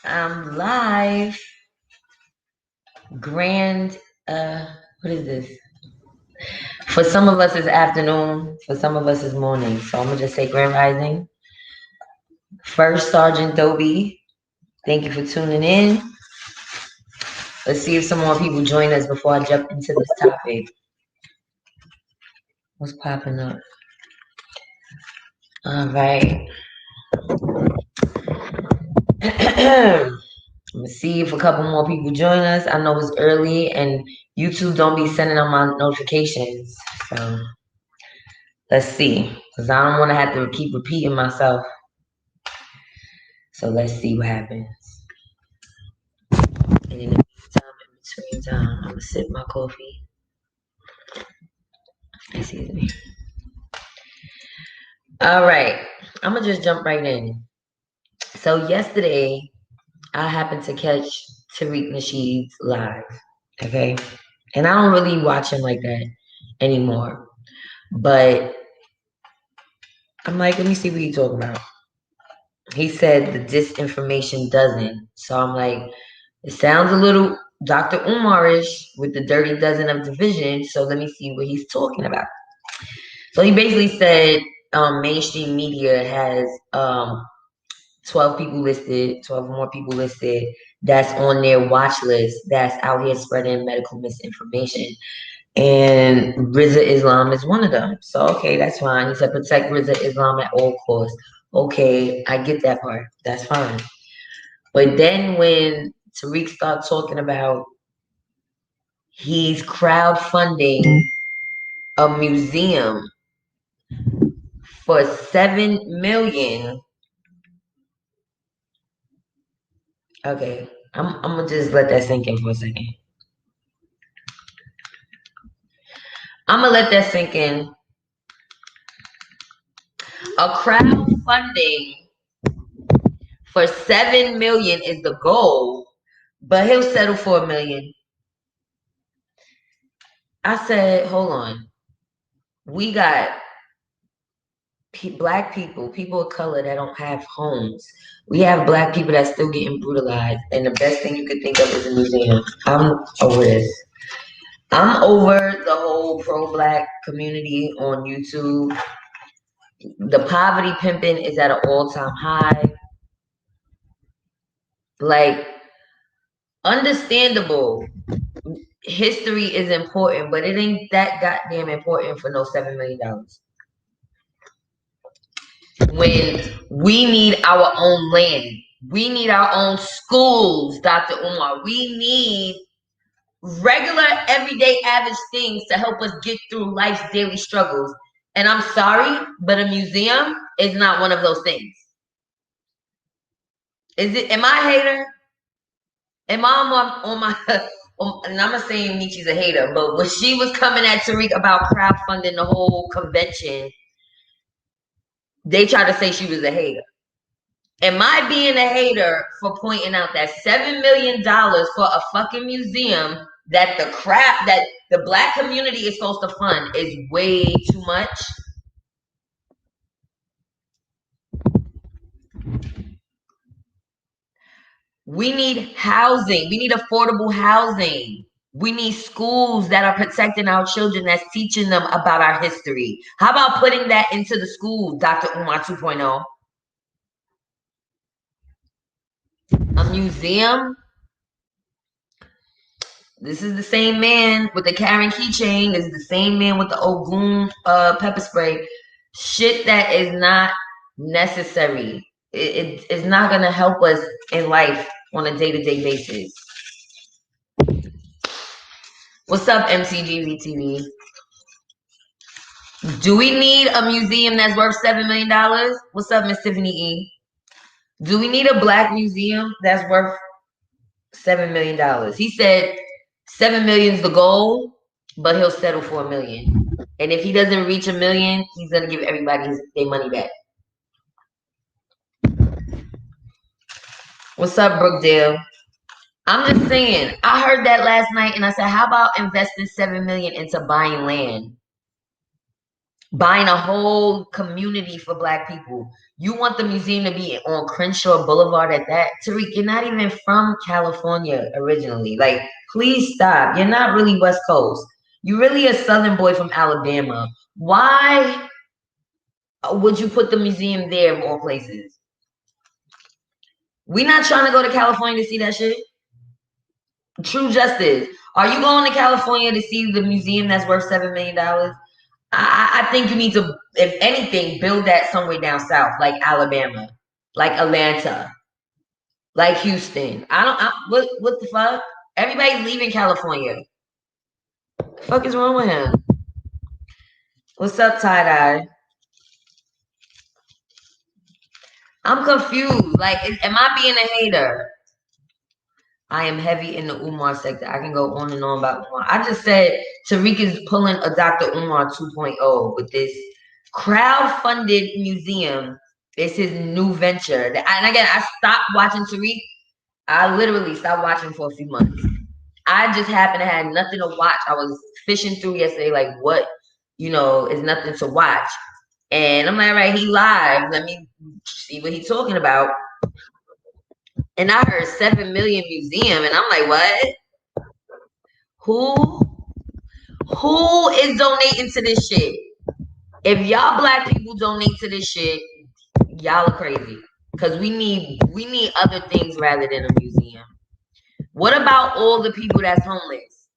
I'm live. Grand, what is this? For some of us, it's afternoon. For some of us, it's morning. So I'm gonna just say Grand Rising. First Sergeant Dobie, thank you for tuning in. Let's see if some more people join us before I jump into this topic. What's popping up? All right. Let's see if a couple more people join us. I know it's early and YouTube don't be sending out my notifications. So let's see. Because I don't want to have to keep repeating myself. So let's see what happens. And in the meantime, in between time, I'm going to sip my coffee. Excuse me. All right. I'm going to just jump right in. So yesterday, I happened to catch Tariq Nasheed's live. Okay. And I don't really watch him like that anymore. But I'm like, let me see what he's talking about. He said the disinformation doesn't. So I'm like, it sounds a little Dr. Umarish with the dirty dozen of division. So let me see what he's talking about. So he basically said mainstream media has 12 people listed, 12 more people listed that's on their watch list that's out here spreading medical misinformation. And Rizza Islam is one of them. So, okay, that's fine. He said protect Rizza Islam at all costs. Okay, I get that part. That's fine. But then when Tariq started talking about he's crowdfunding a museum for $7 million. Okay, I'm gonna just let that sink in for a second. I'm gonna let that sink in. A crowdfunding for $7 million is the goal, but he'll settle for $1 million. I said, hold on. We got black people of color that don't have homes. We have black people that still getting brutalized, and the best thing you could think of is a museum. I'm over this. I'm over the whole pro-black community on YouTube. The poverty pimping is at an all-time high. Like, understandable. History is important, but it ain't that goddamn important for no $7 million. When we need our own land, we need our own schools, Dr. Umar. We need regular, everyday, average things to help us get through life's daily struggles. And I'm sorry, but a museum is not one of those things. Is it? Am I a hater? Am I on my and I'm not saying Nietzsche's a hater, but when she was coming at Tariq about crowdfunding the whole convention, they tried to say she was a hater. Am I being a hater for pointing out that $7 million for a fucking museum that the crap that the black community is supposed to fund is way too much? We need housing. We need affordable housing. We need schools that are protecting our children, that's teaching them about our history. How about putting that into the schools, Dr. Umar 2.0? A museum. This is the same man with the Karen keychain. This is the same man with the Ogun pepper spray. Shit that is not necessary. It's not going to help us in life on a day-to-day basis. What's up, MCGV TV? Do we need a museum that's worth $7 million? What's up, Miss Tiffany E? Do we need a black museum that's worth $7 million? He said $7 million is the goal, but he'll settle for $1 million. And if he doesn't reach $1 million, he's gonna give everybody their money back. What's up, Brookdale? I'm just saying, I heard that last night and I said, how about investing $7 million into buying land? buying a whole community for Black people. You want the museum to be on Crenshaw Boulevard at that? Tariq, you're not even from California originally. Like, please stop. You're not really West Coast. You're really a Southern boy from Alabama. Why would you put the museum there of all places? We not trying to go to California to see that shit. True justice. Are you going to California to see the museum that's worth $7 million? I think you need to, if anything, build that somewhere down south, like Alabama, like Atlanta, like Houston. What the fuck? Everybody's leaving California. The fuck is wrong with him? What's up, tie-dye? I'm confused. Like, am I being a hater? I am heavy in the Umar sector. I can go on and on about Umar. I just said Tariq is pulling a Dr. Umar 2.0 with this crowd-funded museum. It's his new venture. And again, I stopped watching Tariq. I literally stopped watching for a few months. I just happened to have nothing to watch. I was fishing through yesterday, like what, is nothing to watch. And I'm like, all right, he live. Let me see what he's talking about. And I heard 7 million museum, and I'm like, what? Who is donating to this shit? If y'all Black people donate to this shit, y'all are crazy. Cause we need other things rather than a museum. What about all the people that's homeless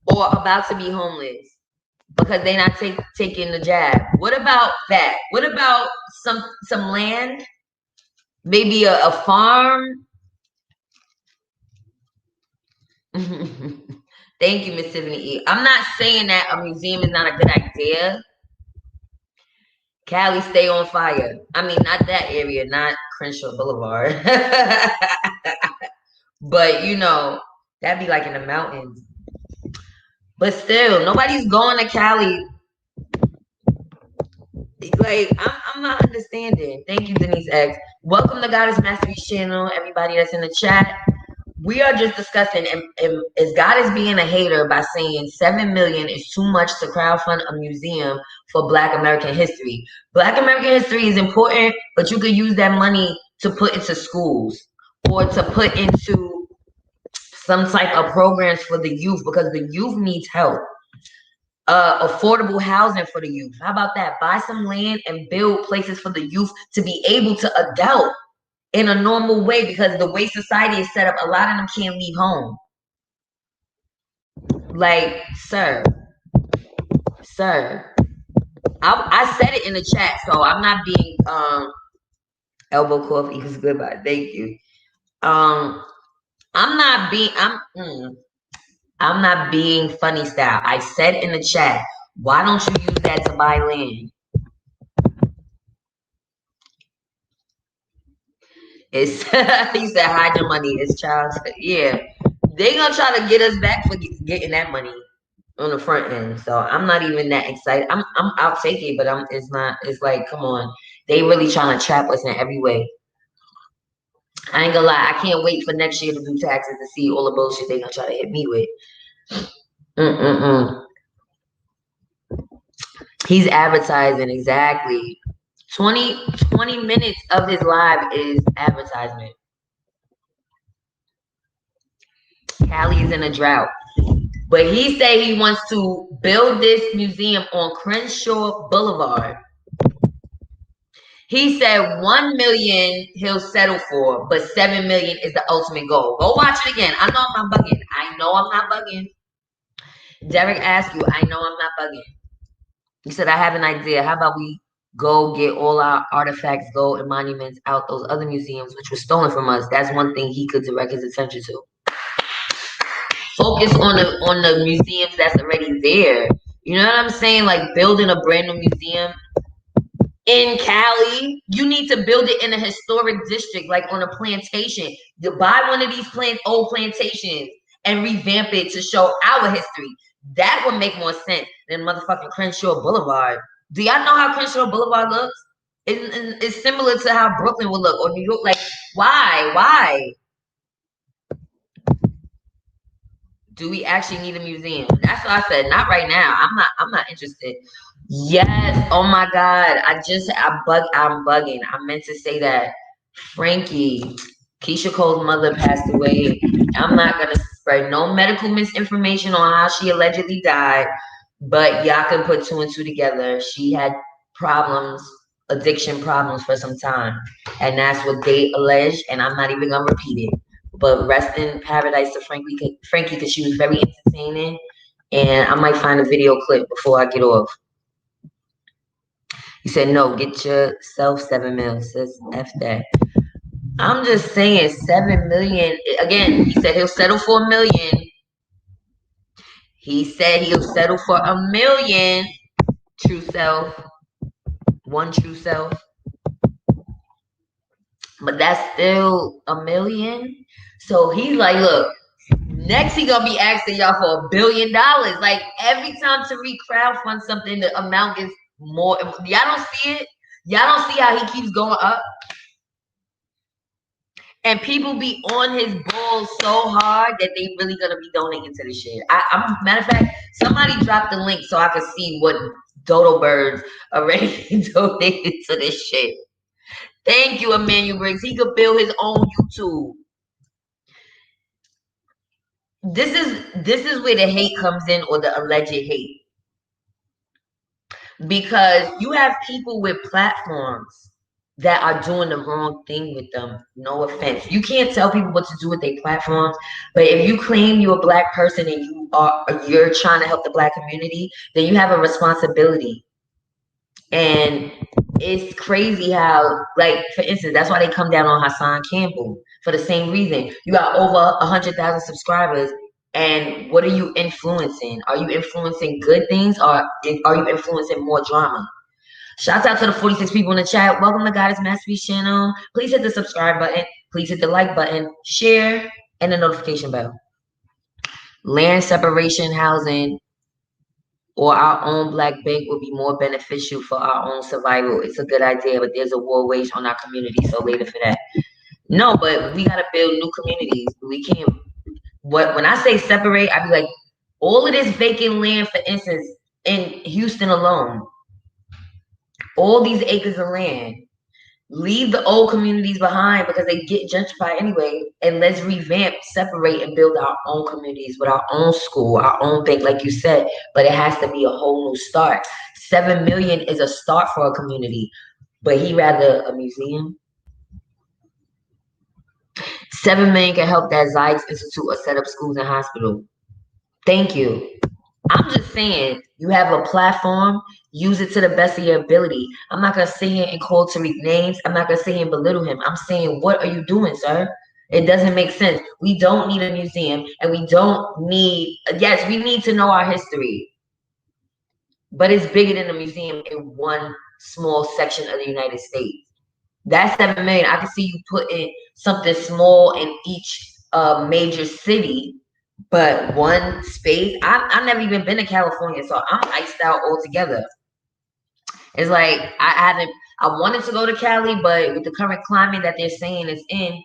or about to be homeless because they're not taking the jab? What about that? What about some land? Maybe a farm? Thank you, Miss Tiffany E. I'm not saying that a museum is not a good idea. Cali, stay on fire. I mean, not that area, not Crenshaw Boulevard. But, that'd be like in the mountains. But still, nobody's going to Cali. Like, I'm not understanding. Thank you, Denise X. Welcome to Goddess Masterpiece channel, everybody that's in the chat. We are just discussing, is Goddess being a hater by saying 7 million is too much to crowdfund a museum for Black American history? Black American history is important, but you could use that money to put into schools or to put into some type of programs for the youth because the youth needs help. Affordable housing for the youth. How about that? Buy some land and build places for the youth to be able to adult in a normal way because the way society is set up, a lot of them can't leave home. Like, sir, I said it in the chat, so I'm not being elbow coffee is goodbye. Thank you. I'm not being funny style. I said in the chat, why don't you use that to buy land? It's he said hide your money. It's child's yeah. They gonna try to get us back for getting that money on the front end. So I'm not even that excited. I'll take it, but it's like, come on. They really trying to trap us in every way. I ain't gonna lie, I can't wait for next year to do taxes to see all the bullshit they gonna try to hit me with. He's advertising exactly. 20 minutes of his live is advertisement. Cali is in a drought. But he said he wants to build this museum on Crenshaw Boulevard. He said 1 million he'll settle for, but 7 million is the ultimate goal. Go watch it again. I know I'm not bugging. Derek asked you, I know I'm not bugging. He said, I have an idea. How about we go get all our artifacts, gold, and monuments out those other museums which were stolen from us? That's one thing he could direct his attention to. Focus on the museums that's already there. You know what I'm saying? Like building a brand new museum in Cali. You need to build it in a historic district, like on a plantation. You buy one of these old plantations and revamp it to show our history. That would make more sense than motherfucking Crenshaw Boulevard. Do y'all know how Crenshaw Boulevard looks? It's similar to how Brooklyn would look or New York. Like, why? Do we actually need a museum? That's what I said. Not right now. I'm not interested. Yes. Oh my God. I'm bugging. I meant to say that Frankie, Keisha Cole's mother passed away. I'm not gonna spread no medical misinformation on how she allegedly died, but y'all can put two and two together. She had problems, addiction problems for some time. And that's what they allege, and I'm not even gonna repeat it. But rest in paradise to Frankie, because she was very entertaining. And I might find a video clip before I get off. He said, no, get yourself 7 mil, sis. F that. I'm just saying 7 million. Again, he said he'll settle for 1 million. He said he'll settle for 1 million. True self. One true self. But that's still 1 million. So he's like, look, next he gonna be asking y'all for $1 billion. Like every time Tariq crowdfund something, the amount gets more. Y'all don't see it. Y'all don't see how he keeps going up. And people be on his balls so hard that they really gonna be donating to the shit. I'm matter of fact, somebody dropped the link so I could see what dodo birds already donated to this shit. Thank you, Emmanuel Briggs. He could build his own YouTube. This is where the hate comes in, or the alleged hate. Because you have people with platforms that are doing the wrong thing with them. No offense. You can't tell people what to do with their platforms, but if you claim you're a black person and you're trying to help the black community, then you have a responsibility. And it's crazy how, like, for instance, that's why they come down on Hassan Campbell for the same reason. You got over 100,000 subscribers, and what are you influencing? Are you influencing good things, or are you influencing more drama? Shout out to the 46 people in the chat. Welcome to Goddess Masterpiece channel. Please hit the subscribe button. Please hit the like button, share, and the notification bell. Land separation housing or our own black bank would be more beneficial for our own survival. It's a good idea, but there's a war waged on our community, so later for that. No, but we gotta build new communities. We can't. When I say separate, I be like, all of this vacant land, for instance, in Houston alone, all these acres of land. Leave the old communities behind because they get gentrified anyway, and let's revamp, separate, and build our own communities with our own school, our own bank, like you said. But it has to be a whole new start. 7 million is a start for a community, but he rather a museum. 7 million can help that Zikes Institute or set up schools and hospitals. Thank you. I'm just saying, you have a platform, use it to the best of your ability. I'm not going to sit here and call Tariq names. I'm not going to sit here and belittle him. I'm saying, what are you doing, sir? It doesn't make sense. We don't need a museum, and we don't need, yes, we need to know our history. But it's bigger than a museum in one small section of the United States. That's 7 million. I can see you putting something small in each major city. But one space, I've never even been to California, so I'm iced out altogether. It's like I wanted to go to Cali, but with the current climate that they're saying it's in,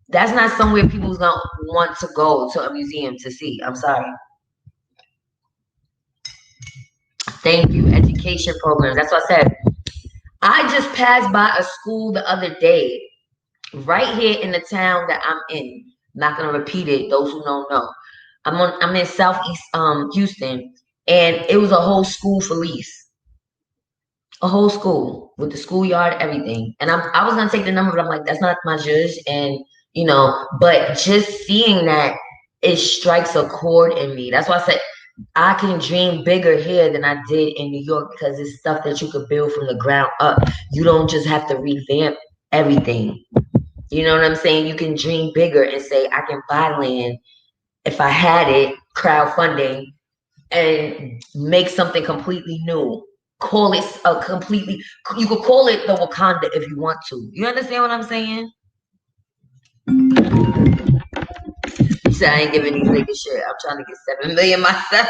that's not somewhere people's gonna want to go to a museum to see. I'm sorry. Thank you. Education programs. That's what I said. I just passed by a school the other day, right here in the town that I'm in. I'm not gonna repeat it. Those who don't know. I'm in Southeast Houston, and it was a whole school for lease. A whole school with the schoolyard, everything. And I was gonna take the number, but I'm like, that's not my judge. And but just seeing that, it strikes a chord in me. That's why I said I can dream bigger here than I did in New York, because it's stuff that you could build from the ground up. You don't just have to revamp everything. You know what I'm saying? You can dream bigger and say, I can buy land if I had it, crowdfunding, and make something completely new. Call it you could call it the Wakanda if you want to. You understand what I'm saying? You said I ain't giving these niggas shit. I'm trying to get 7 million myself.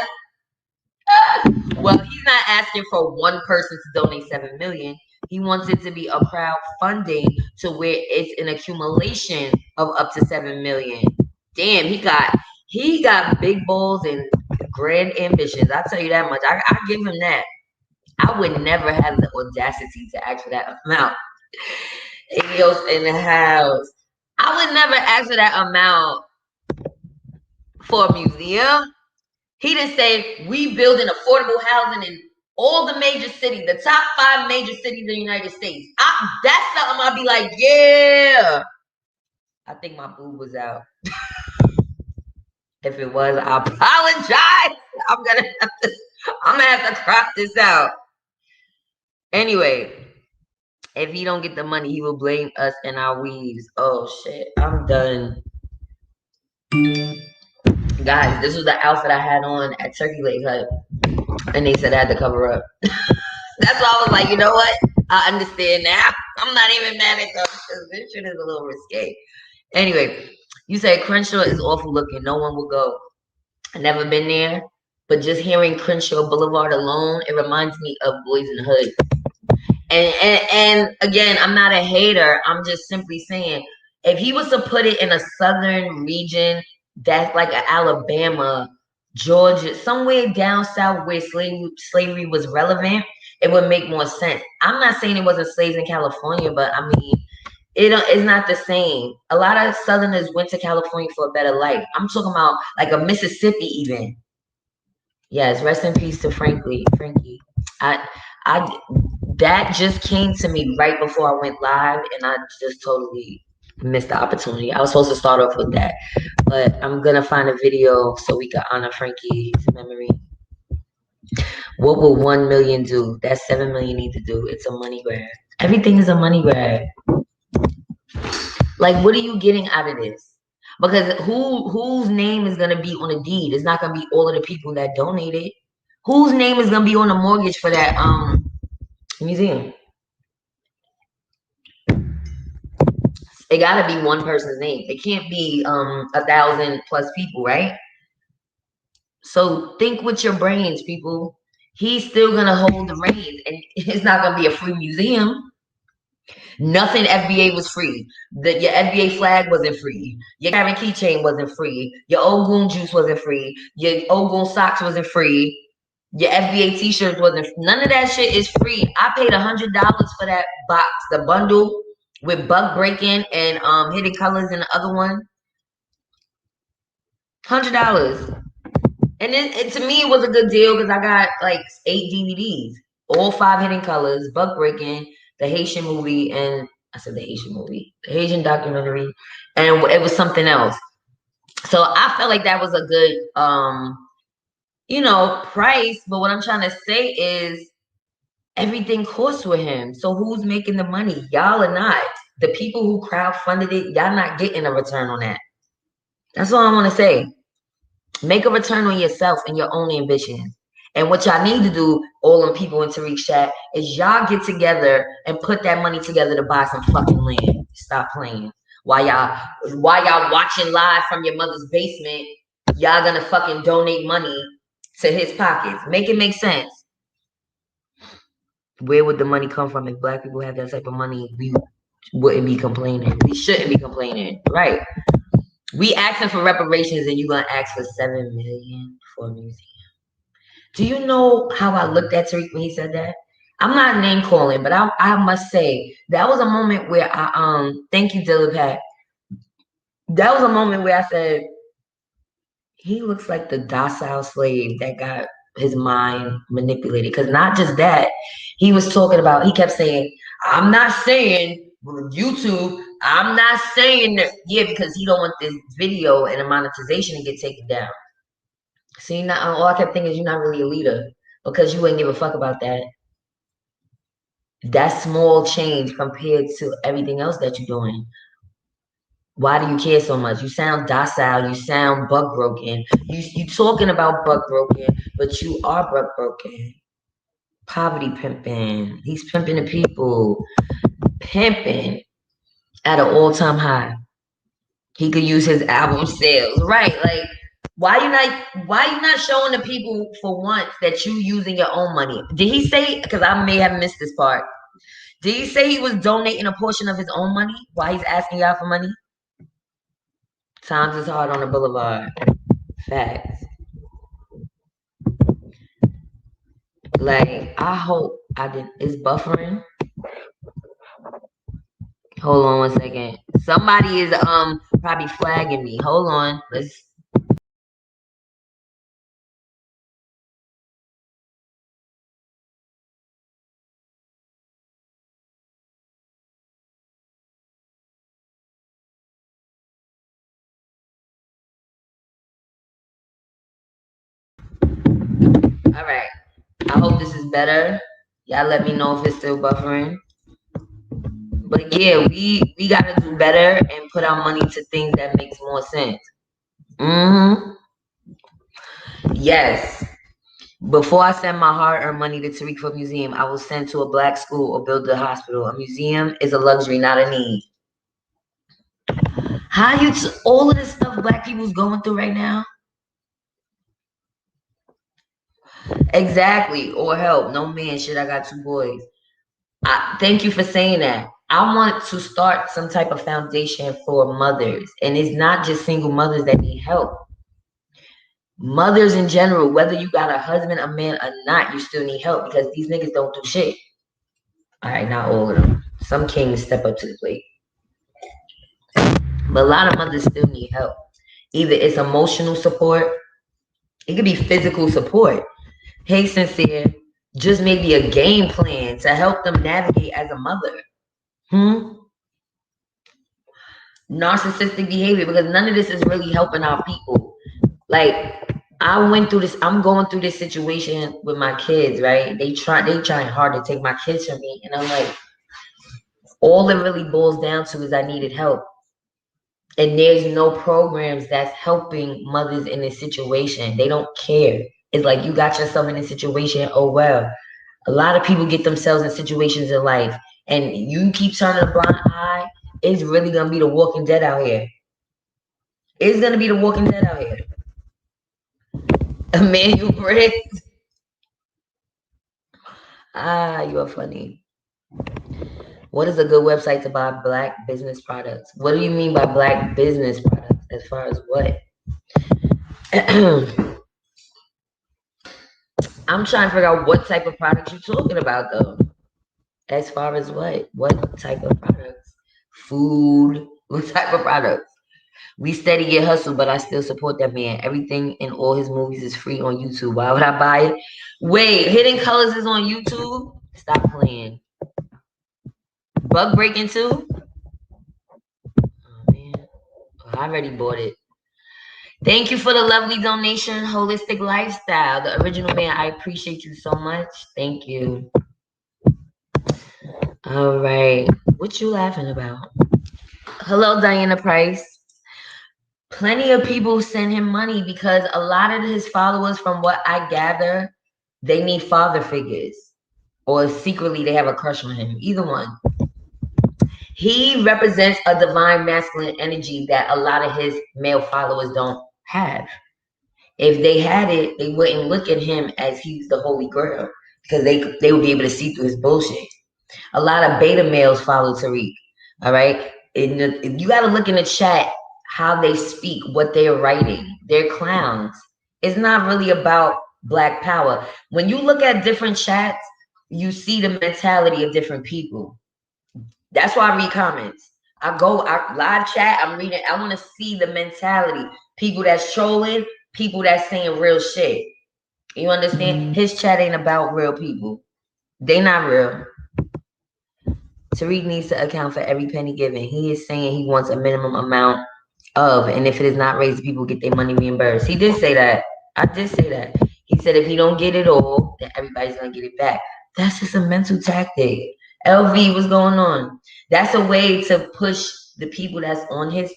Well, he's not asking for one person to donate 7 million. He wants it to be a crowdfunding to where it's an accumulation of up to 7 million. Damn, he got big balls and grand ambitions. I'll tell you that much. I give him that. I would never have the audacity to ask for that amount. Adios in the house. I would never ask for that amount for a museum. He didn't say we building affordable housing in all the major cities, the top 5 major cities in the United States. That's something I'll be like, yeah. I think my boob was out. If it was, I apologize. I'm gonna have to crop this out. Anyway, if he don't get the money, he will blame us and our weaves. Oh shit, I'm done. Guys, this was the outfit I had on at Turkey Lake Hut. And they said I had to cover up. That's why I was like, you know what? I understand now. I'm not even mad at them because this shit is a little risque. Anyway, you say Crenshaw is awful looking. No one will go. I've never been there. But just hearing Crenshaw Boulevard alone, it reminds me of Boys in the Hood. And again, I'm not a hater. I'm just simply saying, if he was to put it in a southern region, that's like Alabama, Georgia, somewhere down south where slavery was relevant, it would make more sense. I'm not saying it wasn't slaves in California, but I mean, it's not the same. A lot of Southerners went to California for a better life. I'm talking about like a Mississippi even. Yes, rest in peace to Frankie. I that just came to me right before I went live, and I just totally missed the opportunity. I was supposed to start off with that, but I'm gonna find a video so we can honor Frankie's memory. What will 1 million do? That's 7 million need to do. It's a money grab. Everything is a money grab. Like, what are you getting out of this? Because whose name is gonna be on the deed? It's not gonna be all of the people that donated. Whose name is gonna be on the mortgage for that museum? It gotta be one person's name. It can't be 1,000 plus people, right? So think with your brains, people. He's still gonna hold the reins, and it's not gonna be a free museum. Nothing FBA was free. Your FBA flag wasn't free. Your Karen keychain wasn't free. Your Ogun juice wasn't free. Your Ogun socks wasn't free. Your FBA t-shirts wasn't. None of that shit is free. I paid $100 for that box, the bundle with bug breaking and hidden colors in the other one. $100. And then to me it was a good deal because I got like 8 DVDs, all 5 hidden colors, bug breaking, the Haitian movie, and I said the Haitian movie, the Haitian documentary, and it was something else. So I felt like that was a good price. But what I'm trying to say is everything costs with him. So who's making the money? Y'all are not. The people who crowdfunded it, y'all not getting a return on that. That's all I want to say. Make a return on yourself and your own ambitions. And what y'all need to do, all them people in Tariq's chat, is y'all get together and put that money together to buy some fucking land. Stop playing. While y'all watching live from your mother's basement, y'all gonna fucking donate money to his pockets. Make it make sense. Where would the money come from? If black people had that type of money, we wouldn't be complaining. We shouldn't be complaining, right? We asking for reparations and you gonna ask for 7 million for a museum. Do you know how I looked at Tariq when he said that? I'm not name calling, but I must say that was a moment where I thank you, ZELLE. That was a moment where I said, he looks like the docile slave that got his mind manipulated. Because not just that, he kept saying, I'm not saying YouTube, I'm not saying that, yeah, because he don't want this video and the monetization to get taken down. See, now all I kept thinking is you're not really a leader because you wouldn't give a fuck about that. That's small change compared to everything else that you're doing. Why do you care so much? You sound docile. You sound bug broken. You talking about bug broken, but you are bug broken. Poverty pimping. He's pimping the people. Pimping at an all-time high. He could use his album sales. Right. Like, why you not showing the people for once that you using your own money? Did he say, because I may have missed this part, did he say he was donating a portion of his own money while he's asking y'all for money? Times is hard on the boulevard. Facts. Like, I hope I did. It's buffering. Hold on 1 second. Somebody is probably flagging me. Hold on. Let's. All right. I hope this is better. Y'all let me know if it's still buffering. But yeah, we gotta do better and put our money to things that makes more sense. Mm-hmm. Yes. Before I send my hard-earned money to Tariq for a museum, I will send to a black school or build a hospital. A museum is a luxury, not a need. How you all of this stuff black people's going through right now? Exactly. Or help. No man. Shit, I got 2 boys. Thank you for saying that. I want to start some type of foundation for mothers. And it's not just single mothers that need help. Mothers in general, whether you got a husband, a man, or not, you still need help because these niggas don't do shit. All right, not all of them. Some kings step up to the plate. But a lot of mothers still need help. Either it's emotional support, it could be physical support. Hey, Sincere, just maybe a game plan to help them navigate as a mother. Narcissistic behavior, because none of this is really helping our people. Like, I went through this, I'm going through this situation with my kids, right? They trying hard to take my kids from me. And I'm like, all it really boils down to is I needed help. And there's no programs that's helping mothers in this situation. They don't care. It's like you got yourself in a situation, oh well. A lot of people get themselves in situations in life and you keep turning a blind eye, it's really gonna be the walking dead out here. It's gonna be the walking dead out here. Emmanuel Briggs. You are funny. What is a good website to buy black business products? What do you mean by black business products? As far as what? I'm trying to figure out what type of products you're talking about, though. As far as what? What type of products? Food? What type of products? We steady get hustle, but I still support that man. Everything in all his movies is free on YouTube. Why would I buy it? Wait, Hidden Colors is on YouTube? Stop playing. Bug Breaking too? Oh, man. I already bought it. Thank you for the lovely donation, Holistic Lifestyle. The original man, I appreciate you so much. Thank you. All right. What you laughing about? Hello, Diana Price. Plenty of people send him money because a lot of his followers, from what I gather, they need father figures. Or secretly they have a crush on him. Either one. He represents a divine masculine energy that a lot of his male followers don't have. If they had it, they wouldn't look at him as he's the holy grail because they would be able to see through his bullshit. A lot of beta males follow Tariq. All right. You got to look in the chat how they speak, what they're writing. They're clowns. It's not really about black power. When you look at different chats, you see the mentality of different people. That's why I read comments. I live chat, I'm reading. I want to see the mentality. People that's trolling, people that's saying real shit. You understand? His chat ain't about real people. They not real. Tariq needs to account for every penny given. He is saying he wants a minimum amount of, and if it is not raised, people get their money reimbursed. He did say that. I did say that. He said if he don't get it all, then everybody's gonna get it back. That's just a mental tactic. LV, what's going on? That's a way to push the people that's on his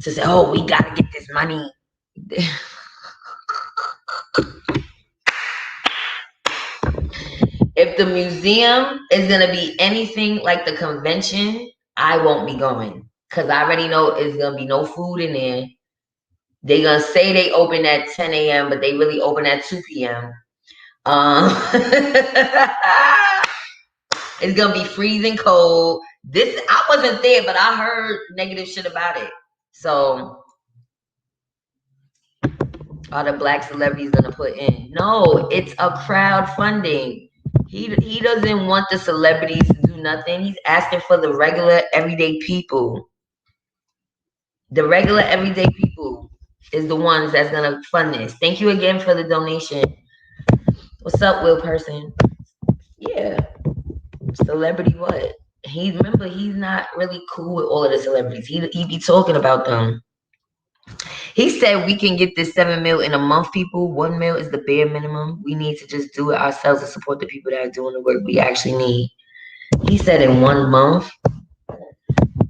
to say, oh, we gotta get this money. If the museum is gonna be anything like the convention, I won't be going. Cause I already know it's gonna be no food in there. They're gonna say they open at 10 a.m., but they really open at 2 p.m. It's gonna be freezing cold. I wasn't there, but I heard negative shit about it. So Are the black celebrities gonna put in? No, it's a crowdfunding. He doesn't want the celebrities to do nothing. He's asking for the regular everyday people. The regular everyday people is the ones that's gonna fund this. Thank you again for the donation. What's up, Will Person? Yeah, celebrity what? Remember he's not really cool with all of the celebrities. He be talking about them. He said we can get this 7 mil in a month, people. 1 mil is the bare minimum. We need to just do it ourselves and support the people that are doing the work we actually need. He said in 1 month.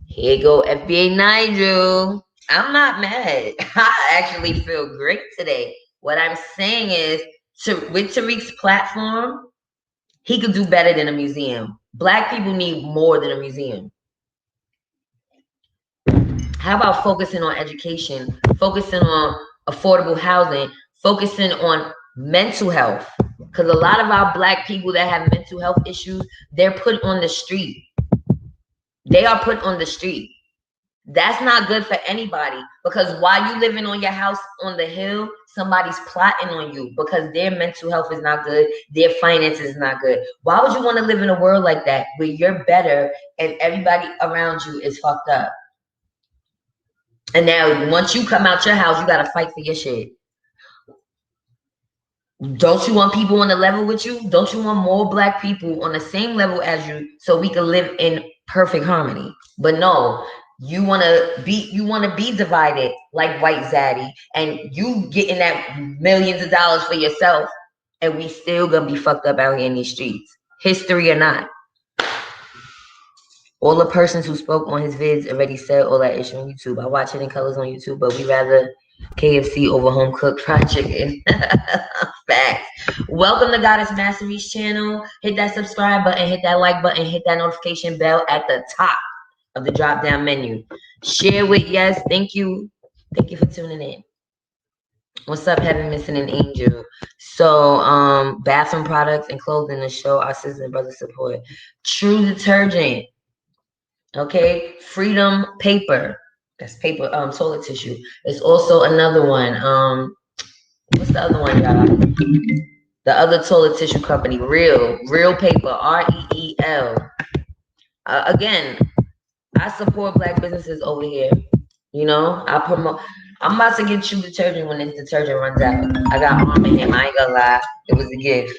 Here you go, FBA Nigel. I'm not mad. I actually feel great today. What I'm saying is, with Tariq's platform, he could do better than a museum. Black people need more than a museum. How about focusing on education, focusing on affordable housing, focusing on mental health? Because a lot of our black people that have mental health issues, they're put on the street. They are put on the street. That's not good for anybody, because while you living on your house on the hill, somebody's plotting on you because their mental health is not good, their finances is not good. Why would you want to live in a world like that where you're better and everybody around you is fucked up? And now once you come out your house, you got to fight for your shit. Don't you want people on the level with you? Don't you want more black people on the same level as you so we can live in perfect harmony? But no, you want to be divided like White Zaddy, and you getting that millions of dollars for yourself, and we still gonna be fucked up out here in these streets, history or not. All the persons who spoke on his vids already said all that issue on YouTube. I watch it in colors on YouTube, but we rather KFC over home cooked fried chicken. Facts. Welcome to Goddess Masteries channel. Hit that subscribe button, hit that like button, hit that notification bell at the top of the drop down menu. Share with yes. Thank you. Thank you for tuning in. What's up, Heaven Missing an Angel? So, bathroom products and clothing to show our sisters and brothers support. True detergent. Okay, Freedom Paper. That's paper, toilet tissue. There's also another one. What's the other one, y'all? The other toilet tissue company, Real Paper, REEL. Again, I support black businesses over here. You know, I promote. I'm about to get True detergent when this detergent runs out. I got Arm & Hammer. I ain't gonna lie, it was a gift.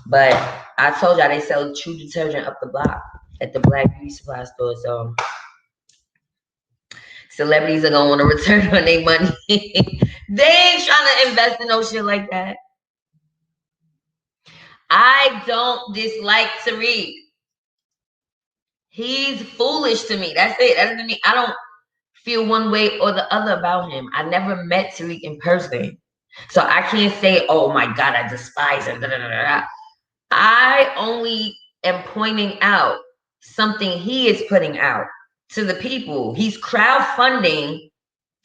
But I told y'all they sell True detergent up the block at the Black Beauty Supply store. So celebrities are gonna want to return on their money. They ain't trying to invest in no shit like that. I don't dislike Tariq. He's foolish to me. That's it. That doesn't mean I don't feel one way or the other about him. I never met Tariq in person. So I can't say, oh my God, I despise him. I only am pointing out something he is putting out to the people. He's crowdfunding.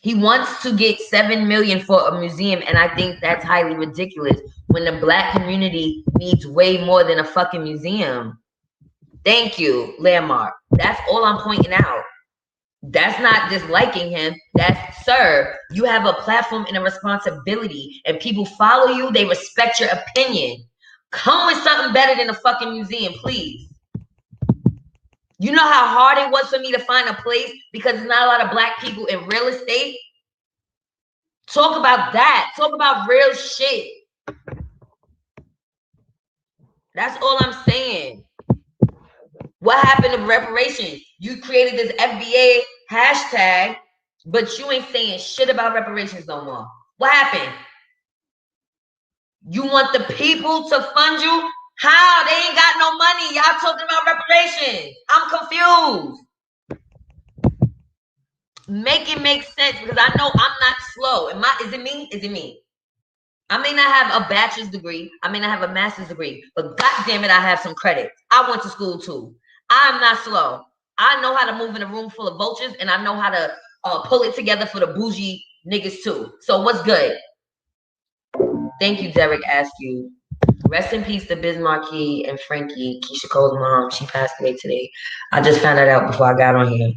He wants to get 7 million for a museum, and I think that's highly ridiculous when the black community needs way more than a fucking museum. Thank you, Landmark. That's all I'm pointing out. That's not disliking him. That's, sir, you have a platform and a responsibility, and people follow you. They respect your opinion. Come with something better than a fucking museum, please. You know how hard it was for me to find a place because there's not a lot of black people in real estate? Talk about that. Talk about real shit. That's all I'm saying. What happened to reparations? You created this FBA hashtag, but you ain't saying shit about reparations no more. What happened? You want the people to fund you? How? They ain't got no money. Y'all talking about reparations. I'm confused. Make it make sense, because I know I'm not slow. Is it me? Is it me? I may not have a bachelor's degree. I may not have a master's degree, but goddamn it, I have some credit. I went to school too. I'm not slow. I know how to move in a room full of vultures, and I know how to pull it together for the bougie niggas too. So what's good? Thank you, Derek Askew. Rest in peace to Biz Marquis and Frankie, Keisha Cole's mom. She passed away today. I just found that out before I got on here.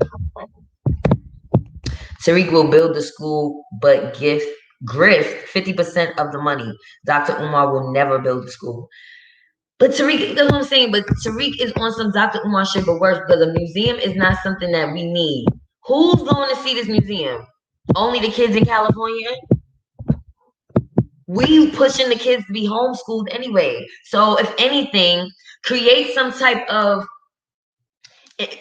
Tariq will build the school, but gift Grift 50% of the money. Dr. Umar will never build a school. But Tariq, that's what I'm saying. But Tariq is on some Dr. Umar shit, but worse, because a museum is not something that we need. Who's going to see this museum? Only the kids in California? We pushing the kids to be homeschooled anyway. So if anything, create some type of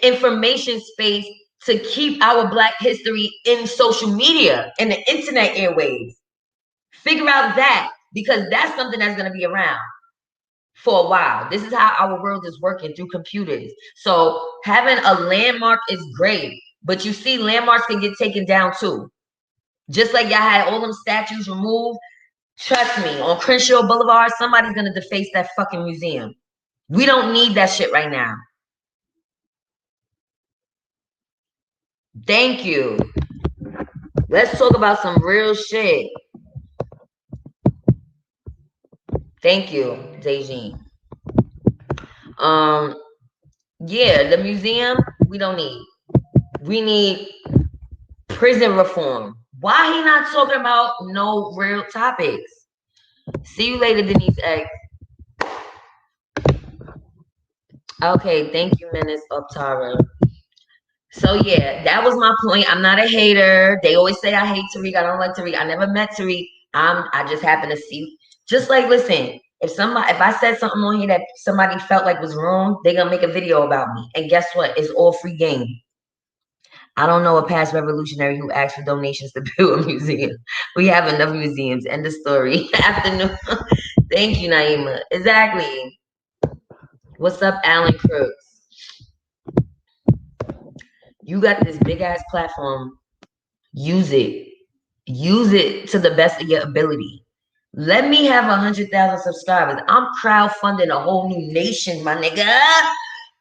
information space to keep our Black history in social media and the internet airwaves. Figure out that, because that's something that's going to be around for a while. This is how our world is working, through computers. So having a landmark is great, but you see landmarks can get taken down too. Just like y'all had all them statues removed. Trust me, on Crenshaw Boulevard, somebody's going to deface that fucking museum. We don't need that shit right now. Thank you. Let's talk about some real shit. Thank you, Dejin. Yeah, the museum, we don't need. We need prison reform. Why he not talking about no real topics? See you later, Denise X. Okay, thank you, Menace Uptara. So yeah, that was my point. I'm not a hater. They always say I hate Tariq. I don't like Tariq. I never met Tariq. I just happen to see. Just like, listen, if I said something on here that somebody felt like was wrong, they're gonna make a video about me. And guess what? It's all free game. I don't know a past revolutionary who asked for donations to build a museum. We have enough museums. End of story. Afternoon. Thank you, Naima. Exactly. What's up, Alan Crooks? You got this big ass platform. Use it. Use it to the best of your ability. Let me have 100,000 subscribers. I'm crowdfunding a whole new nation, my nigga.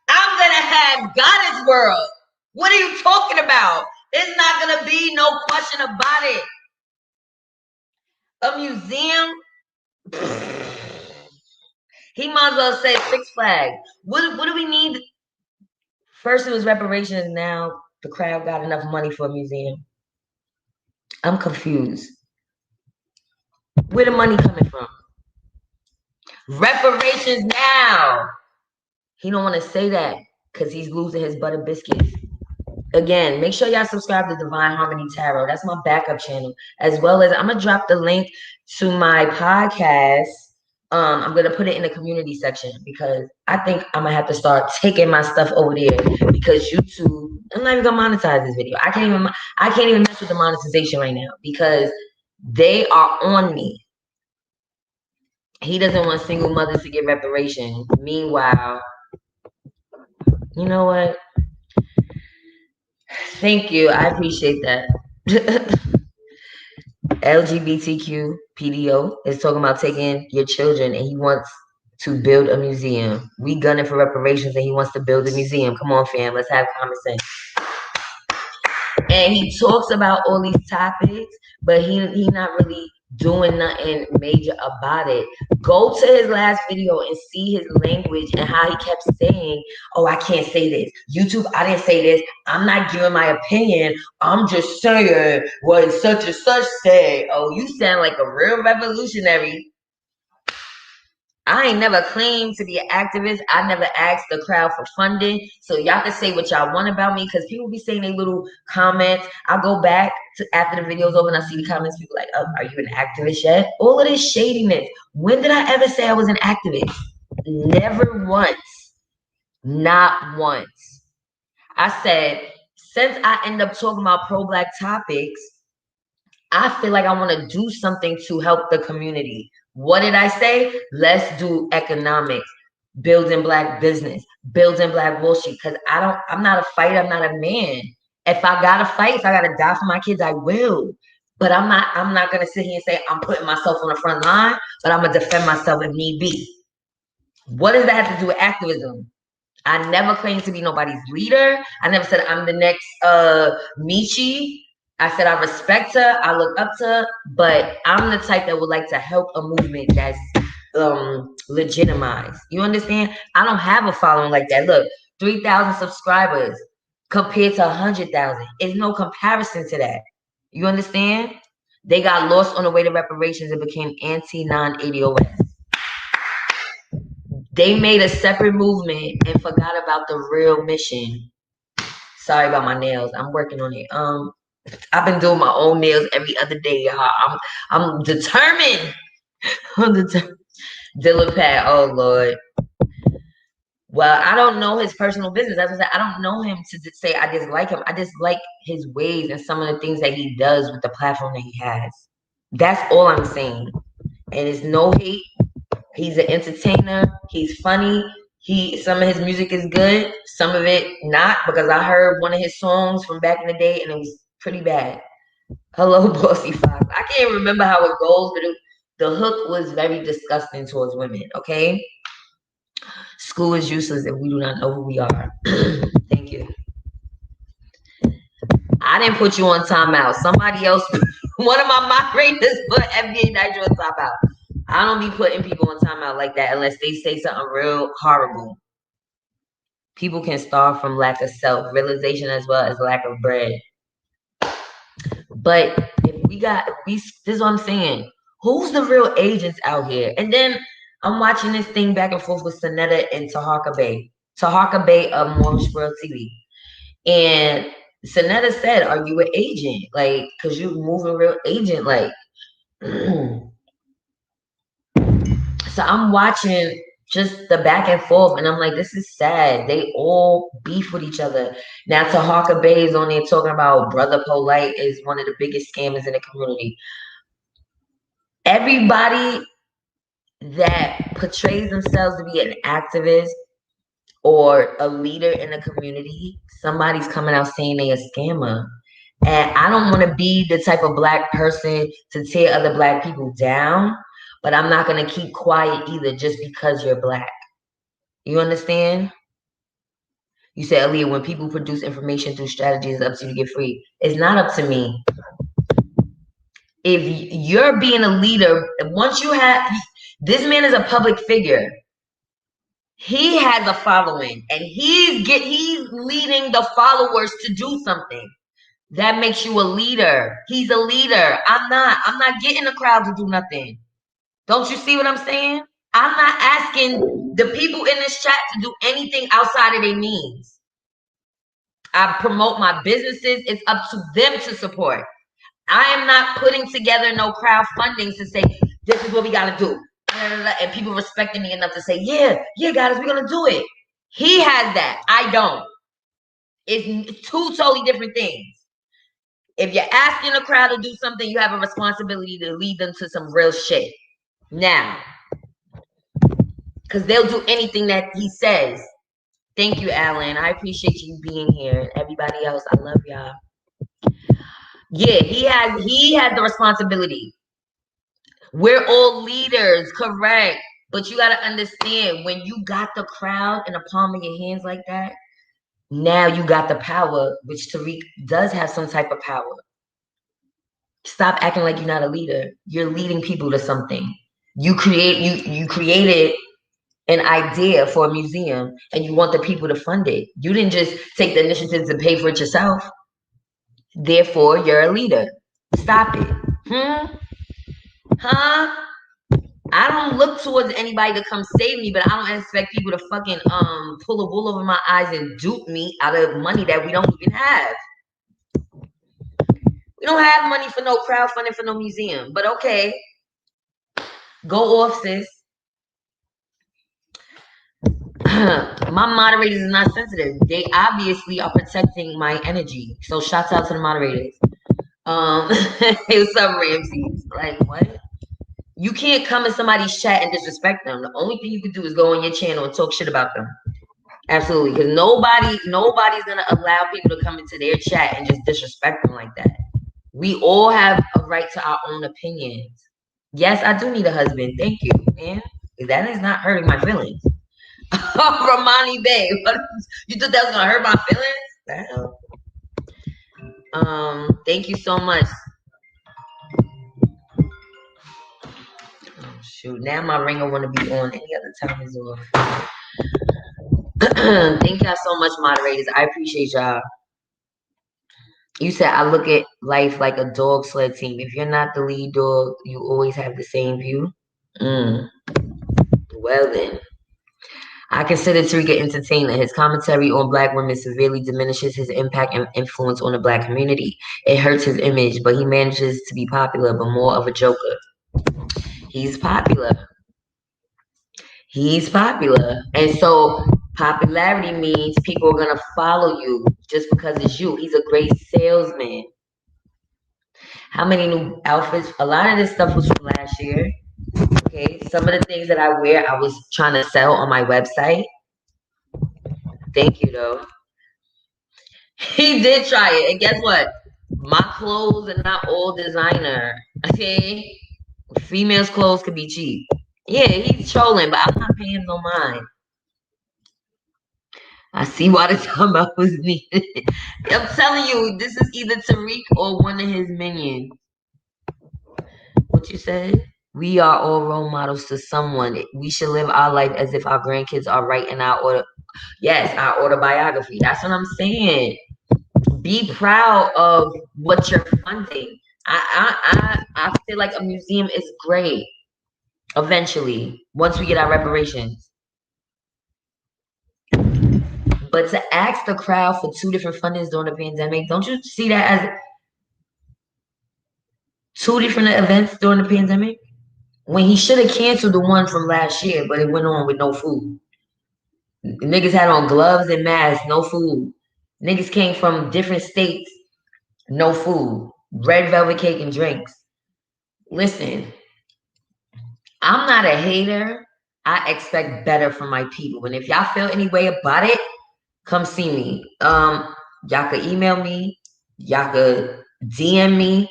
I'm gonna have Goddess World. What are you talking about? There's not gonna be no question about it. A museum? He might as well say Six Flags. What do we need? First it was reparations, now the crowd got enough money for a museum. I'm confused. Where the money coming from? Reparations now. He don't want to say that because he's losing his butter biscuits. Again, make sure y'all subscribe to Divine Harmony Tarot. That's my backup channel. As well as I'm going to drop the link to my podcast. I'm going to put it in the community section because I think I'm going to have to start taking my stuff over there because YouTube, I'm not even going to monetize this video. I can't even mess with the monetization right now because they are on me. He doesn't want single mothers to get reparations. Meanwhile, you know what? Thank you. I appreciate that. LGBTQ PDO is talking about taking your children and he wants to build a museum. We gunning for reparations and he wants to build a museum. Come on, fam. Let's have common sense. And he talks about all these topics, but he not really doing nothing major about it. Go to his last video and see his language and how he kept saying, oh, I can't say this. YouTube, I didn't say this. I'm not giving my opinion. I'm just saying what such and such say. Oh, you sound like a real revolutionary. I ain't never claimed to be an activist. I never asked the crowd for funding. So y'all can say what y'all want about me because people be saying their little comments. I go back to after the video's over and I see the comments. People like, oh, are you an activist yet? All of this shadiness. When did I ever say I was an activist? Never once. Not once. I said, since I end up talking about pro-Black topics, I feel like I want to do something to help the community. What did I say? Let's do economics, building Black business, building Black Wall Street. Because I'm not a fighter. I'm not a man. If I gotta fight, if I gotta die for my kids, I will. But I'm not gonna sit here and say I'm putting myself on the front line, but I'm gonna defend myself if need be. What does that have to do with activism? I never claimed to be nobody's leader. I never said I'm the next Michi. I said I respect her, I look up to her, but I'm the type that would like to help a movement that's legitimized. You understand? I don't have a following like that. Look, 3,000 subscribers compared to 100,000. There's no comparison to that. You understand? They got lost on the way to reparations and became anti-non-ADOS. They made a separate movement and forgot about the real mission. Sorry about my nails. I'm working on it. I've been doing my own nails every other day, y'all. I'm determined. I'm determined. Dylan Pat, oh Lord. Well, I don't know his personal business. As I said, I don't know him to say I dislike him. I dislike his ways and some of the things that he does with the platform that he has. That's all I'm saying. And it's no hate. He's an entertainer. He's funny. Some of his music is good. Some of it not, because I heard one of his songs from back in the day and it was pretty bad. Hello, Bossy Fox. I can't remember how it goes, but the hook was very disgusting towards women, okay? School is useless if we do not know who we are. Thank you. I didn't put you on timeout. Somebody else, one of my moderators put FBA Nitro on timeout. I don't be putting people on timeout like that unless they say something real horrible. People can starve from lack of self-realization as well as lack of bread. But this is what I'm saying. Who's the real agents out here? And then I'm watching this thing back and forth with Sonetta and Tahaka Bay. Tahaka Bay of Morris World TV. And Sonetta said, are you an agent? Like, because you move a real agent. Like, so I'm watching just the back and forth, and I'm like, this is sad. They all beef with each other. Now, Tahaka Bay is on there talking about Brother Polite is one of the biggest scammers in the community. Everybody that portrays themselves to be an activist or a leader in the community, somebody's coming out saying they a scammer. And I don't want to be the type of Black person to tear other Black people down, but I'm not going to keep quiet either just because you're Black. You understand? You said earlier, when people produce information through strategies, it's up to you to get free. It's not up to me. If you're being a leader, once you have, this man is a public figure. He has a following, and he's leading the followers to do something. That makes you a leader. He's a leader. I'm not getting the crowd to do nothing. Don't you see what I'm saying? I'm not asking the people in this chat to do anything outside of their means. I promote my businesses. It's up to them to support. I am not putting together no crowdfunding to say, this is what we got to do. And people respecting me enough to say, yeah, guys, we're going to do it. He has that. I don't. It's two totally different things. If you're asking a crowd to do something, you have a responsibility to lead them to some real shit. Now, because they'll do anything that he says. Thank you, Alan. I appreciate you being here. And everybody else, I love y'all. Yeah, he has the responsibility. We're all leaders, correct. But you got to understand, when you got the crowd in the palm of your hands like that, now you got the power, which Tariq does have some type of power. Stop acting like you're not a leader. You're leading people to something. You created an idea for a museum, and you want the people to fund it. You didn't just take the initiative to pay for it yourself. Therefore, you're a leader. Stop it. Huh? I don't look towards anybody to come save me, but I don't expect people to fucking pull a wool over my eyes and dupe me out of money that we don't even have. We don't have money for no crowdfunding for no museum. But okay. Go off, sis. My moderators are not sensitive. They obviously are protecting my energy. So shouts out to the moderators. Hey, what's up, Ramses? Like, what? You can't come in somebody's chat and disrespect them. The only thing you can do is go on your channel and talk shit about them. Absolutely. Because nobody's gonna allow people to come into their chat and just disrespect them like that. We all have a right to our own opinions. Yes, I do need a husband. Thank you, man. That is not hurting my feelings. Romani Bay. You thought that was gonna hurt my feelings? Thank you so much. Oh, shoot, now my ringer wanna be on. Any other time is off. Thank y'all so much, moderators. I appreciate y'all. You said I look at life like a dog sled team. If you're not the lead dog, you always have the same view. Mm. Well then. I consider Tariq an entertainer. His commentary on black women severely diminishes his impact and influence on the black community. It hurts his image, but he manages to be popular, but more of a joker. He's popular. He's popular. And so popularity means people are gonna follow you just because it's you. He's a great salesman. How many new outfits? A lot of this stuff was from last year. Okay. Some of the things that I wear, I was trying to sell on my website. Thank you though. He did try it. And guess what? My clothes are not all designer. Okay. Females' clothes could be cheap. Yeah, he's trolling, but I'm not paying no mind. I see why the time I was needed. I'm telling you, this is either Tariq or one of his minions. What you said? We are all role models to someone. We should live our life as if our grandkids are writing our autobiography. That's what I'm saying. Be proud of what you're funding. I feel like a museum is great. Eventually, once we get our reparations. But to ask the crowd for 2 different fundings during the pandemic, don't you see that as 2 different events during the pandemic? When he should have canceled the one from last year, but it went on with no food. Niggas had on gloves and masks, no food. Niggas came from different states, no food. Red velvet cake and drinks. Listen, I'm not a hater. I expect better from my people. And if y'all feel any way about it, come see me. Y'all could email me. Y'all could DM me.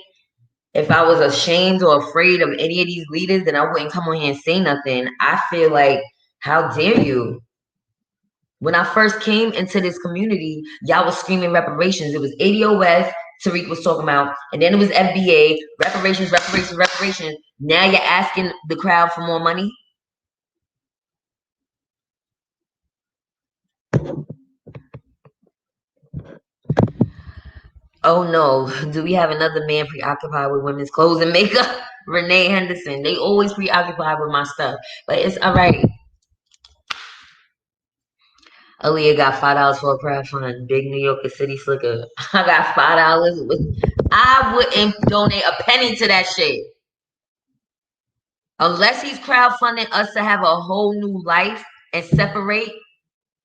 If I was ashamed or afraid of any of these leaders, then I wouldn't come on here and say nothing. I feel like, how dare you? When I first came into this community, y'all was screaming reparations. It was ADO West, Tariq was talking about, and then it was FBA, reparations, reparations, reparations. Now you're asking the crowd for more money? Oh no, do we have another man preoccupied with women's clothes and makeup? Renee Henderson. They always preoccupied with my stuff. But it's all right. Aaliyah got $5 for a crowd fund. Big New York City slicker. I got $5. I wouldn't donate a penny to that shit. Unless he's crowdfunding us to have a whole new life and separate,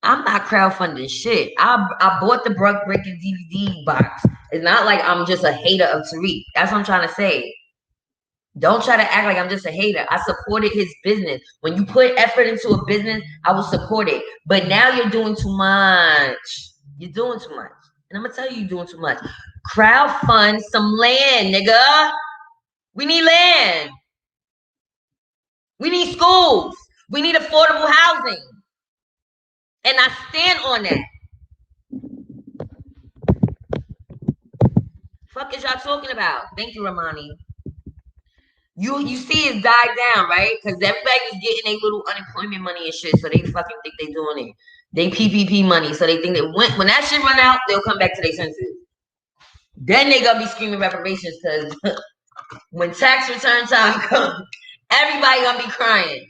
I'm not crowdfunding shit. I bought the Breaking DVD box. It's not like I'm just a hater of Tariq. That's what I'm trying to say. Don't try to act like I'm just a hater. I supported his business. When you put effort into a business, I will support it. But now you're doing too much. You're doing too much. And I'm going to tell you, you're doing too much. Crowdfund some land, nigga. We need land. We need schools. We need affordable housing. And I stand on that. Fuck is y'all talking about? Thank you, Ramani. You see it's died down, right? Because everybody's getting their little unemployment money and shit, so they fucking think they doing it. They PPP money, so they think that when that shit run out, they'll come back to their senses. Then they gonna be screaming reparations because when tax return time comes, everybody gonna be crying.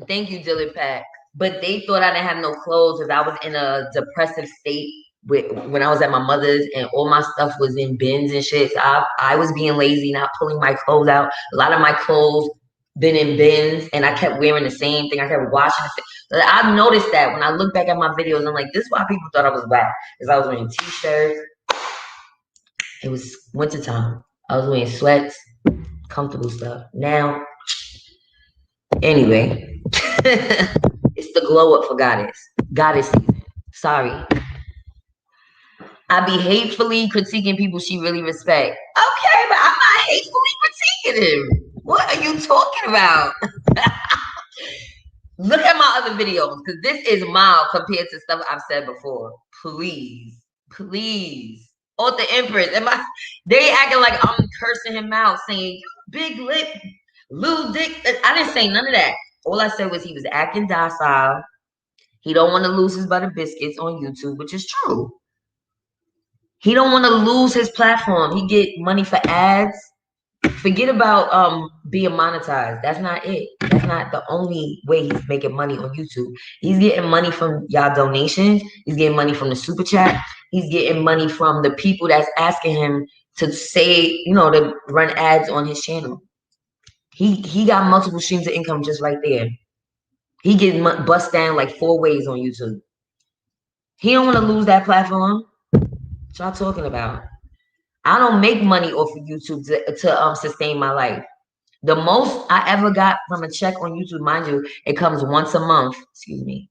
Thank you, Dylan Pat. But they thought I didn't have no clothes because I was in a depressive state when I was at my mother's and all my stuff was in bins and shit. So I was being lazy, not pulling my clothes out. A lot of my clothes been in bins and I kept wearing the same thing. I kept washing the same. I noticed that when I look back at my videos, I'm like, this is why people thought I was whack. Because I was wearing t-shirts. It was wintertime. I was wearing sweats, comfortable stuff. Now, anyway, it's the glow up for goddess season. Sorry. I be hatefully critiquing people she really respect. Okay, but I'm not hatefully critiquing him. What are you talking about? Look at my other videos, because this is mild compared to stuff I've said before. Please, please. Author Empress, they acting like I'm cursing him out, saying, big lip, little dick. I didn't say none of that. All I said was he was acting docile. He don't want to lose his butter biscuits on YouTube, which is true. He don't want to lose his platform. He get money for ads. Forget about being monetized. That's not it. That's not the only way he's making money on YouTube. He's getting money from y'all donations. He's getting money from the super chat. He's getting money from the people that's asking him to say, to run ads on his channel. He got multiple streams of income just right there. He gets bust down like 4 ways on YouTube. He don't want to lose that platform. What y'all talking about? I don't make money off of YouTube to sustain my life. The most I ever got from a check on YouTube, mind you, it comes once a month. Excuse me.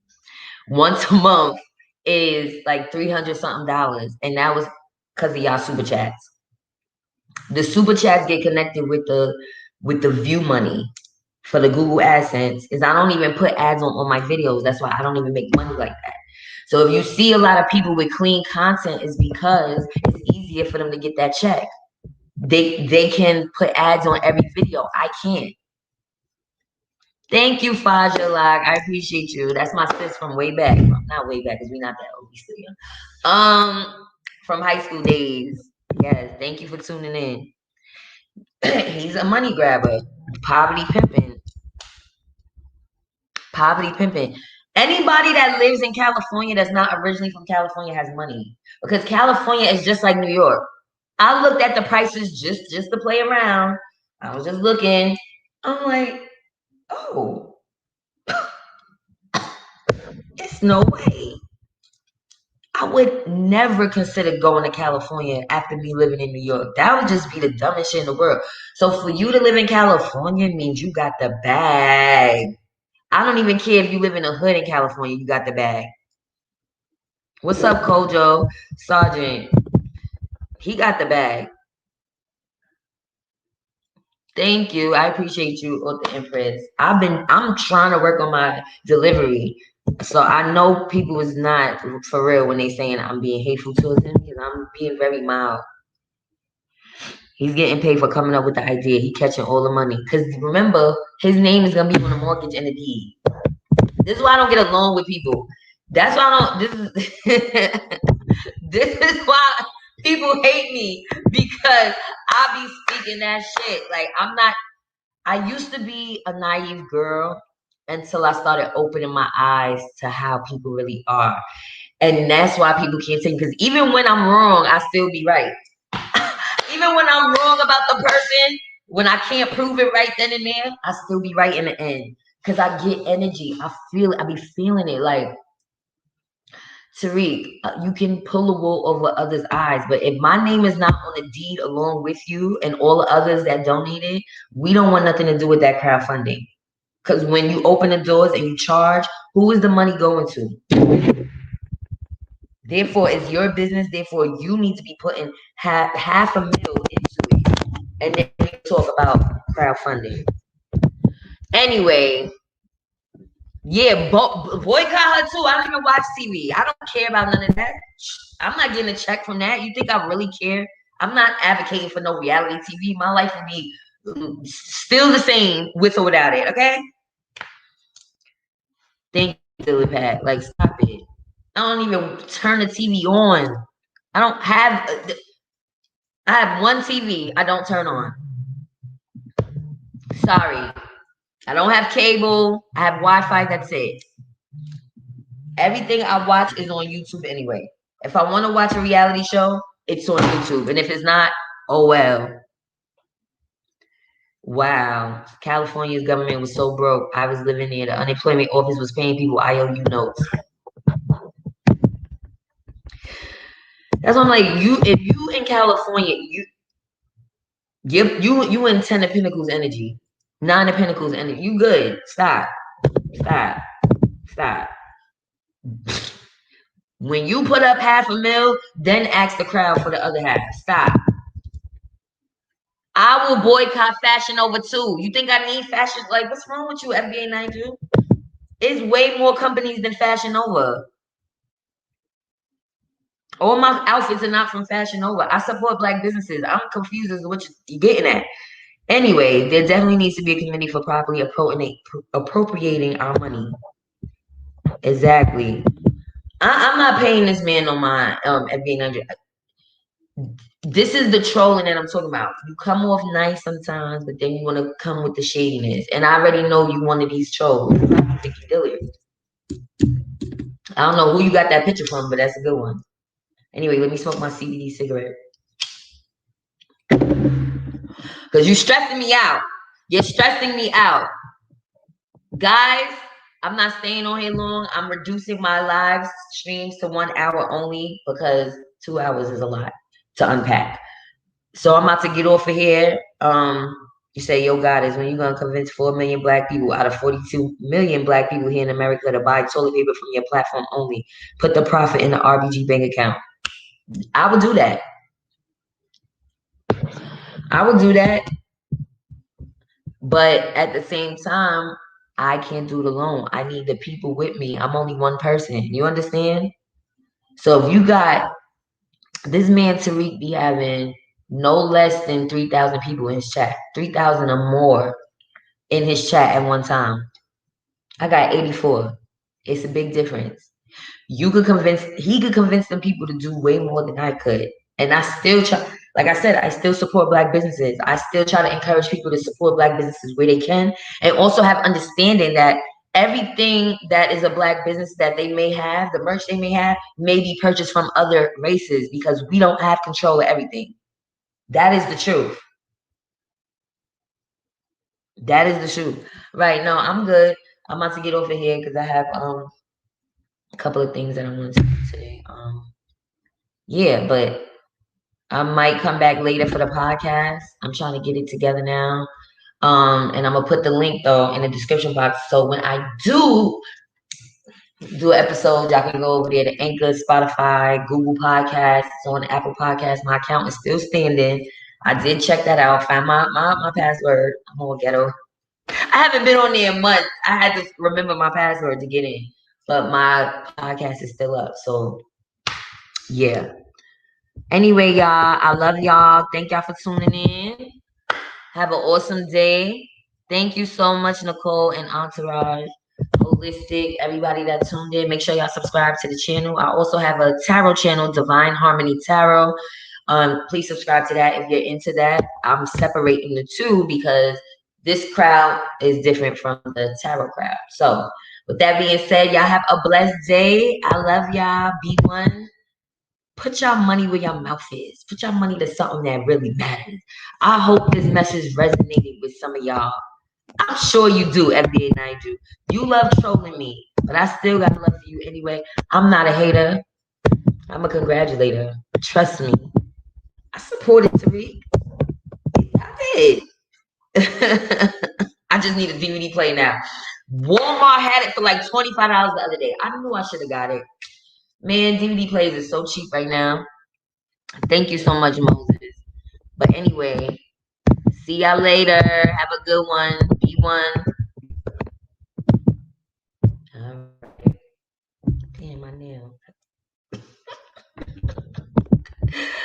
Once a month is like $300 something, and that was because of y'all super chats. The super chats get connected with the view money for the Google AdSense. Is I don't even put ads on my videos. That's why I don't even make money like that. So if you see a lot of people with clean content, it's because it's easier for them to get that check. They can put ads on every video. I can't. Thank you, Faja Log. I appreciate you. That's my sis from way back. Not way back, because we're not that old. We still young. From high school days. Yes, thank you for tuning in. He's a money grabber. Poverty pimping. Poverty pimping. Anybody that lives in California that's not originally from California has money. Because California is just like New York. I looked at the prices just to play around. I was just looking. I'm like, oh, it's no way. I would never consider going to California after me living in New York. That would just be the dumbest shit in the world. So for you to live in California means you got the bag. I don't even care if you live in a hood in California, you got the bag. What's up, Kojo? Sergeant. He got the bag. Thank you. I appreciate you, the Empress. I'm trying to work on my delivery. So I know people is not for real when they saying I'm being hateful towards him, because I'm being very mild. He's getting paid for coming up with the idea. He catching all the money. Because remember, his name is going to be on the mortgage and the deed. This is why I don't get along with people. That's why I don't, this is why people hate me, because I be speaking that shit. Like, I used to be a naive girl until I started opening my eyes to how people really are. And that's why people can't take me, because even when I'm wrong, I still be right. Even when I'm wrong about the person, when I can't prove it right then and there, I still be right in the end. Because I get energy. I feel it. I be feeling it. Like, Tariq, you can pull the wool over others' eyes, but if my name is not on the deed along with you and all the others that donated, we don't want nothing to do with that crowdfunding. Because when you open the doors and you charge, who is the money going to? Therefore, it's your business. Therefore, you need to be putting half a mil into it. And then we talk about crowdfunding. Anyway, yeah, boycott her too. I don't even watch TV. I don't care about none of that. I'm not getting a check from that. You think I really care? I'm not advocating for no reality TV. My life will be still the same with or without it, okay? Thank you, Lily Pat. Like, stop it. I don't even turn the TV on. I have one TV I don't turn on. Sorry. I don't have cable. I have Wi-Fi. That's it. Everything I watch is on YouTube anyway. If I want to watch a reality show, it's on YouTube. And if it's not, oh well. Wow. California's government was so broke. I was living there. The unemployment office was paying people IOU notes. That's why I'm like, if you in California, you in 10 of Pentacles energy, 9 of Pentacles energy. You good. Stop. When you put up half a mil, then ask the crowd for the other half. Stop. I will boycott Fashion Nova too. You think I need fashion? Like, what's wrong with you, FBA 92? It's way more companies than Fashion Nova. All my outfits are not from Fashion Nova. I support Black businesses. I'm confused as to what you're getting at. Anyway, there definitely needs to be a committee for properly appropriating our money. Exactly. I'm not paying this man on my FBA 900. This is the trolling that I'm talking about. You come off nice sometimes, but then you want to come with the shadiness. And I already know you one of these trolls. I think you delirious. I don't know who you got that picture from, but that's a good one. Anyway, let me smoke my CBD cigarette. Because you're stressing me out. You're stressing me out. Guys, I'm not staying on here long. I'm reducing my live streams to 1 hour only because 2 hours is a lot to unpack. So I'm about to get off of here. You say, yo, God, is when you're going to convince 4 million black people out of 42 million black people here in America to buy toilet paper from your platform only. Put the profit in the RBG bank account. I would do that. I would do that. But at the same time, I can't do it alone. I need the people with me. I'm only one person. You understand? So if you got this man Tariq be having no less than 3,000 people in his chat, 3,000 or more in his chat at one time. I got 84. It's a big difference. He could convince them people to do way more than I could. And I still try, like I said, I still support black businesses. I still try to encourage people to support black businesses where they can, and also have understanding that everything that is a black business that they may have, the merch they may be purchased from other races because we don't have control of everything. That is the truth. That is the truth. Right now, I'm good. I'm about to get over here because I have a couple of things that I want to do today. Yeah, but I might come back later for the podcast. I'm trying to get it together now. And I'm gonna put the link though in the description box. So when I do an episode, y'all can go over there to Anchor, Spotify, Google Podcasts, on Apple Podcasts. My account is still standing. I did check that out. Find my password. I'm all ghetto. I haven't been on there in months. I had to remember my password to get in. But my podcast is still up. So yeah. Anyway, y'all, I love y'all. Thank y'all for tuning in. Have an awesome day. Thank you so much, Nicole and Entourage, Holistic, everybody that tuned in. Make sure y'all subscribe to the channel. I also have a tarot channel, Divine Harmony Tarot. Please subscribe to that if you're into that. I'm separating the two because this crowd is different from the tarot crowd. So with that being said, y'all have a blessed day. I love y'all. Be one. Put your money where your mouth is. Put your money to something that really matters. I hope this message resonated with some of y'all. I'm sure you do, FBA 92. You love trolling me, but I still got love for you anyway. I'm not a hater. I'm a congratulator. Trust me. I supported Tariq. I did. I just need a DVD player now. Walmart had it for like $25 the other day. I knew I should have got it. Man, DVD players is so cheap right now. Thank you so much, Moses. But anyway, see y'all later. Have a good one. Be one. All right. Damn, my nail.